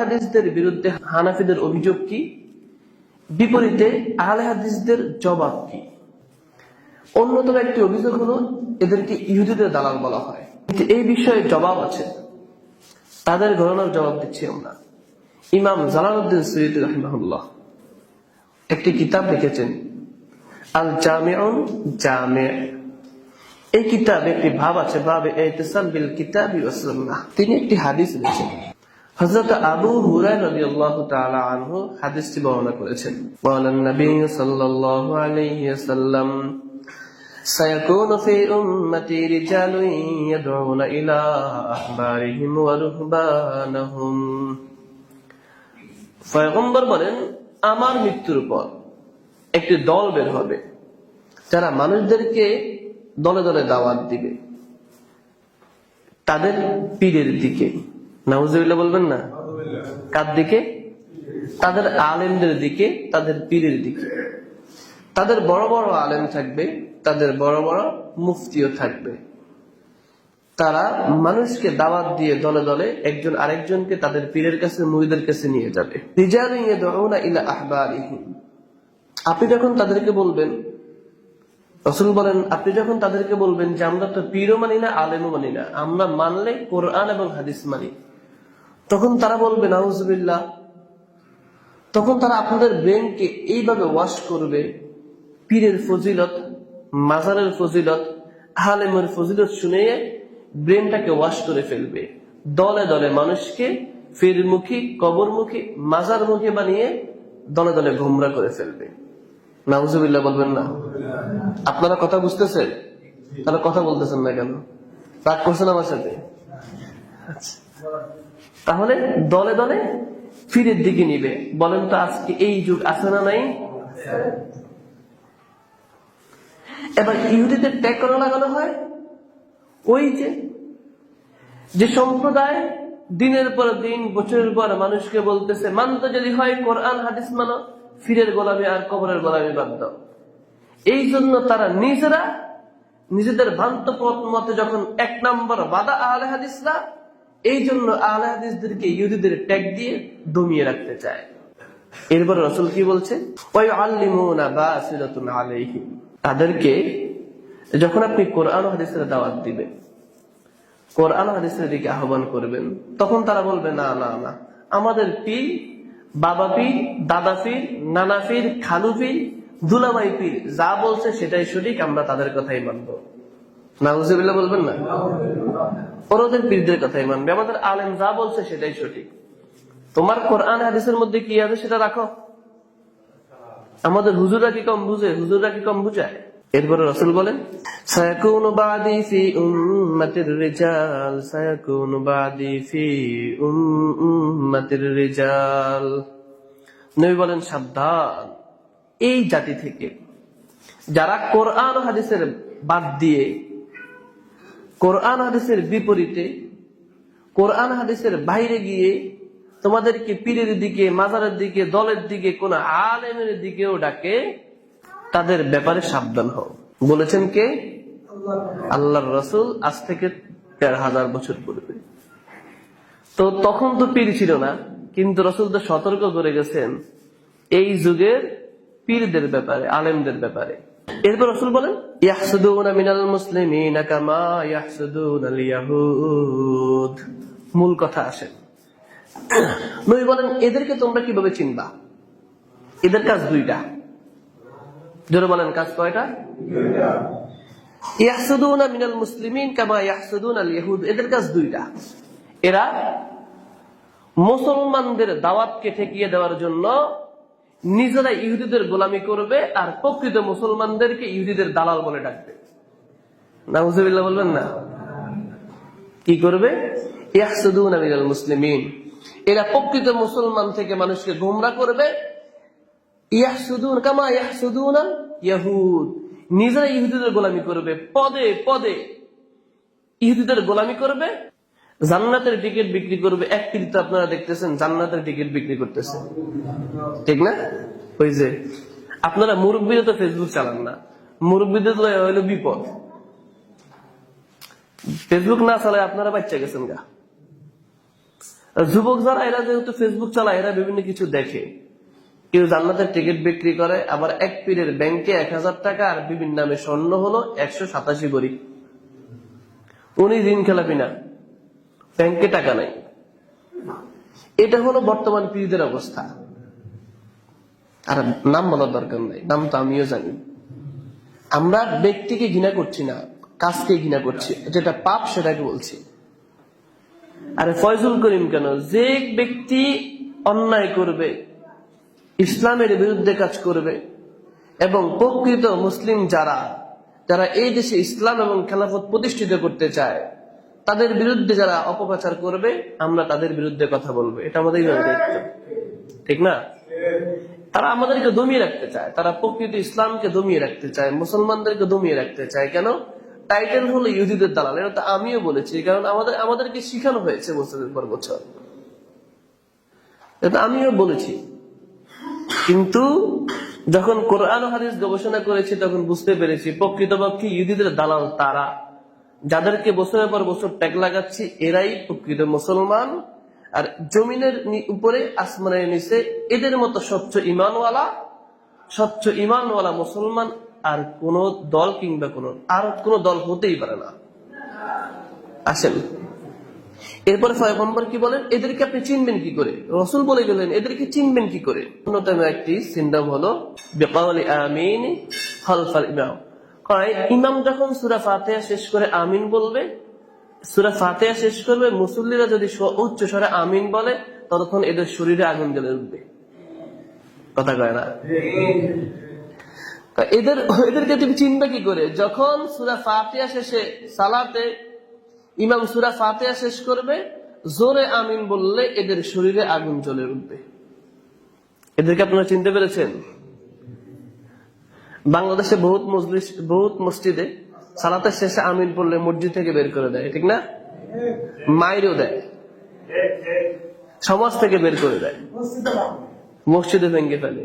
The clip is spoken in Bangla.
হাদিসদের বিরুদ্ধে হানাফিদের অভিযোগ কি, বিপরীতে আহলে হাদিসদের জবাব কি? অন্যতম একটি অভিযোগ হলো এদেরকে ইহুদিদের দালাল বলা হয়। কিন্তু এই বিষয়ে জবাব আছে, তাদের ঘটনার জবাব দিচ্ছি আমরা। ইমাম জালালউদ্দিন সুয়ুতী রাহিমাহুল্লাহ একটি কিতাব লিখেছেন, আল জামিউন জামি'। এই কিতাবে একটি ভাব আছে, বাবে ইতিসাল বিল কিতাবি ওয়াস সুন্নাহ। তিনি একটি হাদিস লিখেছেন। হযরত আবু হুরায়রা রাদিয়াল্লাহু তাআলা আনহু হাদিসটি বর্ণনা করেছেন। বলেন, নবী সাল্লাল্লাহু আলাইহি ওয়াসাল্লাম, সায়াকুনু ফি উম্মতি রিজালুন ইয়াদউনা ইলা আহবারিহিম ওয়া রুহবানাহুম। পয়গম্বর বলেন, আমার মৃত্যুর পর একটি দল বের হবে যারা মানুষদেরকে দলে দলে দাওয়াত দিবে তাদের পীরের দিকে। নাউজুবিল্লাহ বলবেন না? কার দিকে? তাদের আলেমদের দিকে, তাদের পীরের দিকে। তাদের বড় বড় আলেম থাকবে, তাদের বড় বড় মুফতিও থাকবে। তারা মানুষকে দাওয়াত দিয়ে দলে দলে একজন আরেকজনকে তাদের পীরের কাছে, মুরিদের কাছে নিয়ে যাবে। রিজালুন ইয়াদউনা ইলা আহবারিহিম। আপনি যখন তাদেরকে বলবেন, রাসূল বলেন, আপনি যখন তাদেরকে বলবেন যে আমরা তো পীরও মানি না, আলেমও মানি না, আমরা মানলে কোরআন এবং হাদিস মানি, তখন তারা বলবে নাউজুবিল্লাহ। তখন তারা আপনাদের ব্রেনকে এইভাবে ওয়াশ করবে, পীরের ফজিলত, মাজারের ফজিলত, আলেমের ফজিলত শুনে ব্রেনটাকে ওয়াশ করে ফেলবে। দলে দলে মানুষকে ফিরমুখী, কবরমুখী, মাজারমুখী বানিয়ে দলে দলে গোমরা করে ফেলবে। নাউজুবিল্লাহ বলবেন না? আপনারা কথা বুঝতেছেন? তারা কথা বলতেছেন না কেন? রাগ করছেন আমার সাথে? তাহলে দলে দলে ফিরের দিকে নিবে। বলেন তো আজকে এই যুগ আছে না নাই? এবার ইহুদিদের ট্যাগ করা লাগানো হয়। ওই যে সম্প্রদায় দিনের পর দিন, বছরের পর মানুষকে বলতেছে, মানতে যদি হয় কোরআন হাদিস মানো, ফিরের গোলামি আর কবরের গোলামি বাদ দাও। এই জন্য তারা নিজেরা নিজেদের ভ্রান্ত মতে যখন এক নম্বর বাদা আহলে হাদিসরা, এই জন্য আহলে হাদিসদেরকে ইহুদিদের ট্যাগ দিয়ে দমিয়ে রাখতে চায়। এরপর রাসূল কি বলছে? ওয়ায়ুআল্লিমুনা বাসিরাতুন আলাইহিম। তাদেরকে যখন আপনি কোরআন ও হাদিসের দাওয়াত দিবেন, কোরআন ও হাদিসের দিকে আহ্বান করবেন, তখন তারা বলবে, না না না, আমাদের পীর, বাবা পীর, দাদা পীর, নানা পীর, খালু পীর, দুলাভাই পীর যা বলছে সেটাই সঠিক, আমরা তাদের কথাই মানবো। নাউজুবিল্লাহ বলবেন না? ওদের পীরদের কথাই মানবে, আমাদের আলেম যা বলছে সেটাই সঠিক। তোমার কোরআন হাদিসের মধ্যে কি আছে সেটা রাখো। আমাদের হুজুররা কি কম বুঝে? হুজুররা কি কম বুঝায়? এরপরে রাসূল বলেন, সায়াকুনু বাদি ফি উম্মাতির রিজাল, সায়াকুনু বাদি ফি উম্মাতির রিজাল। নবী বলেন, সাবধান এই জাতি থেকে যারা কোরআন ও হাদিসের বাদ দিয়ে, কোরআন হাদিসের বিপরীতে, কোরআন হাদিসের বাইরে গিয়ে তোমাদেরকে পীরের দিকে, মাজারের দিকে, দলের দিকে, কোন আলেমের দিকেও ডাকে, তাদের ব্যাপারে সাবধান হও। বলেছেন কে? আল্লাহর রাসূল আজ থেকে ১৩,০০০ বছর পূর্বে। তো তখন তো পীর ছিল না, কিন্তু রাসূল তো সতর্ক করে গেছেন এই যুগের পীরদের ব্যাপারে, আলেমদের ব্যাপারে। এরপর রাসূল বলেন, ইয়াহসুদুনা মিনাল মুসলিমিনা কামা ইয়াহসুদুনাল ইয়াহুদ। মূল কথা আসেন। নবী বলেন, এদেরকে তোমরা কিভাবে চিনবা? এদের কাজ দুইটা। জোরে বলেন, কাজ কয়টা? ইয়াহসুদুনা মিনাল মুসলিমিন কামা ইয়াহসুদুনাল ইয়াহুদ। এদের কাজ দুইটা। এরা মুসলমানদের দাওয়াতকে ঠেকিয়ে দেওয়ার জন্য নিজেরা ইহুদিদের গোলামি করবে, আর প্রকৃত মুসলমানদেরকে ইহুদিদের দালাল বলে ডাকবে। নাউজুবিল্লাহ বলবেন না? কি করবে? ইয়াহসুদুনা মিনাল মুসলিমিন। এরা প্রকৃত মুসলমান থেকে মানুষকে গোমরা করবে। ইয়াহসুদুন কামা ইয়াহসুদুনাল ইয়াহুদ। নিজেরা ইহুদিদের গোলামি করবে, পদে পদে ইহুদিদের গোলামি করবে। জান্নাতের টিকিট বিক্রি করবে। এক পীড়িত আপনারা দেখতেছেন জান্নাতের টিকিট বিক্রি করতেছে, ঠিক না? ওই যে আপনারা মুরব্বীরা তো ফেসবুক চালান না, মুরব্বীদের তো হইলো বিপদ। ফেসবুক না চালায় আপনারা বাচ্চা গেছেন গা। যুবক যারা এরা যেহেতু ফেসবুক চালায়, এরা বিভিন্ন কিছু দেখে। কেউ জান্নাতের টিকিট বিক্রি করে, আবার এক পীরের ব্যাংকে 1000 টাকা আর বিভিন্ন নামে স্বর্ণ হলো 187 ভরি। উনি ঋণ খেলাপি না, ব্যাংকে টাকা নাই। এটা হলো বর্তমান পীরদের অবস্থা। আর নাম বলার দরকার নাই, নাম তো আমিও জানি। আমরা ব্যক্তিকে ঘৃণা করছি না, কাজকে ঘৃণা করছি, যেটা পাপ সেটাকে বলছি। আরে ফয়জুল করিম কেন, যে ব্যক্তি অন্যায় করবে, ইসলামের বিরুদ্ধে কাজ করবে, এবং প্রকৃত মুসলিম যারা যারা এই দেশে ইসলাম এবং খেলাফত প্রতিষ্ঠিত করতে চায়, তাদের বিরুদ্ধে যারা অপপ্রচার করবে, আমরা তাদের বিরুদ্ধে কথা বলবো। এটা আমাদের দায়িত্ব, ঠিক না? তারা আমাদেরকে দমিয়ে রাখতে চায়, তারা প্রকৃত ইসলামকে দমিয়ে রাখতে চায়, মুসলমানদেরকে দমিয়ে রাখতে চায়। কেন? টাইটেল হলো ইহুদিদের দালাল। এটা তো আমিও বলেছি, কারণ আমাদেরকে শিখানো হয়েছে বছরের পর বছর। এটা আমিও বলেছি। কিন্তু যখন কোরআন ও হাদিস গবেষণা করেছি, তখন বুঝতে পেরেছি প্রকৃতপক্ষে ইহুদিদের দালাল তারা, যাদেরকে বছরের পর বছর ট্যাগ লাগাচ্ছি, এরাই প্রকৃত মুসলমান। আর জমিনের উপরে আসমানের নিচে এদের মতো স্বচ্ছ ইমানওয়ালা মুসলমান আর কোন দল কিংবা কোন দল হতেই পারে না। আসেন, এরপরে পয়গম্বর কি বলেন, এদেরকে আপনি চিনবেন কি করে? রাসূল বলে গেলেন এদেরকে চিনবেন কি করে? অন্যতম একটি সিনডম হলো বিকাউলি আমিন খালফাল ইমাম। ইমাম যখন সূরা ফাতিহা শেষ করে আমিন বলবে, সূরা ফাতিহা শেষ করবে, মুসল্লিরা যদি উচ্চ স্বরে আমিন বলে, ততক্ষণ এদের শরীরে আগুন জ্বলে উঠবে। কথা কয় না? এদেরকে তুমি চিনবে কি করে? যখন সূরা ফাতিহা শেষে সালাতে ইমাম সূরা ফাতিহা শেষ করবে, জোরে আমিন বললে এদের শরীরে আগুন জ্বলে উঠবে। এদেরকে আপনারা চিনতে পেরেছেন? বাংলাদেশে বহুত মসজিদে সালাতের শেষে আমিন পড়লে মসজিদ থেকে বের করে দেয়, ঠিক না? মাইরও দেয়, সমাজ থেকে বের করে দেয়, মসজিদে ভেঙে ফেলে।